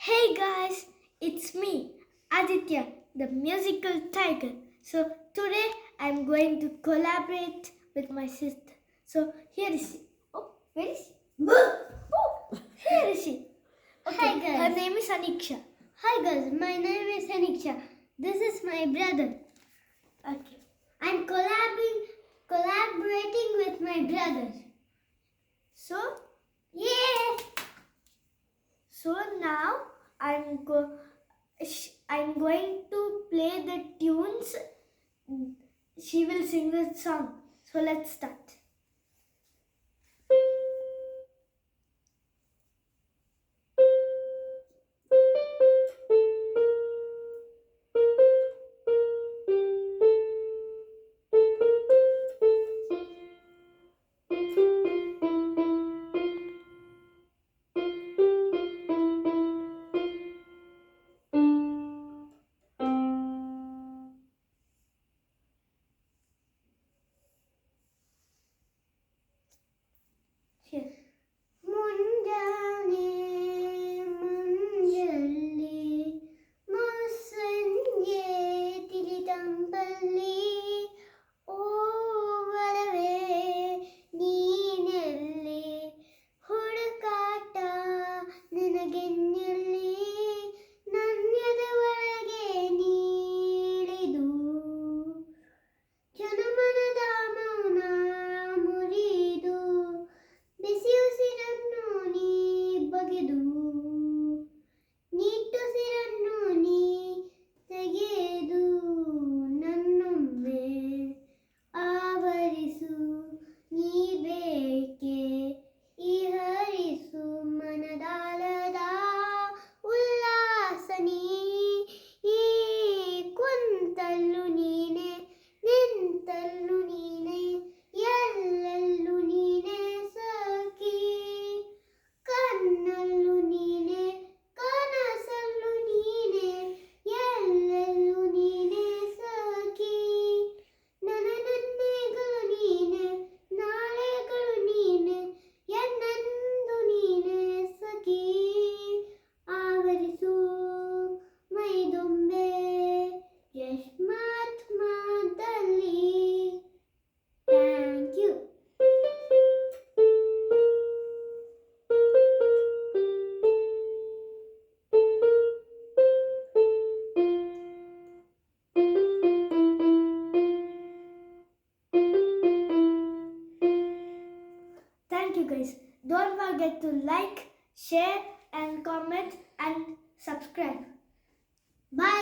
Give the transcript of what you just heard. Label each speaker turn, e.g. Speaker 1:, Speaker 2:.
Speaker 1: Hey guys, it's me, Aditya, the musical tiger. So today I'm going to collaborate with my sister. So here is she. Oh, where is she? Oh, here is she. Okay,
Speaker 2: Hi guys.
Speaker 1: her name is Aniksha.
Speaker 2: Hi guys, my name is Aniksha. This is my brother.
Speaker 1: Okay.
Speaker 2: I'm collaborating with my brother.
Speaker 1: So
Speaker 2: Yeah!
Speaker 1: now I'm going to play the tunes. She will sing the song. So let's start. Here.
Speaker 2: ಮುಂಜಾನೆ ಮುಂಜಲ್ಲಿ ಮುಸ್ಸಂಜೆ ತಿಳಿತಂಬಲ್ಲಿ ಓವರವೇ ನೀನೆಲ್ಲಿ ಹುಡುಕಾಟ ನಿನಗೆನ್ನೆಲ್ಲಿ ನನ್ಯದ ಒಳಗೆ ನೀಳಿದು ಜನಮನದ ಮೌನ ಮುರಿದು ಬಿಸಿ ಉಸಿರನ್ನು ನೀ ಬಗೆದು ನಿಟ್ಟುಸಿರನ್ನು ನೀ ತೆಗೆದು ನನ್ನೊಮ್ಮೆ ಆವರಿಸು ನೀ ಬೇಕೆ ಈ ಹರಿಸು ಮನದಾಳದ ಉಲ್ಲಾಸ ನೀ ಈ ಕುಂತಲ್ಲು ನೀನೆ ನಿಂತಲ್ಲು ನೀನೆ ಎಲ್ಲೆಲ್ಲೂ ನೀನೆ ಸಖಿ ಕಣ್ಣಲ್ಲೂ ನೀನೆ ಕನಸಲ್ಲೂ ನೀನೆ ಎಲ್ಲೆಲ್ಲೂ ನೀನೆ ಸಖಿ ನನ್ನೆಗಳು ನೀನೆ ನಾಳೆಗಳು ನೀನೆ ಎನ್ನೆಂದು ನೀನೆ ಸಖಿ ಆವರಿಸು ಮೈದೊಂಬೆ ಯಶ್ಮಾತ್ಮದಲ್ಲಿ thank you
Speaker 1: Thank you guys. Don't forget to like, share and comment and subscribe.
Speaker 2: Bye.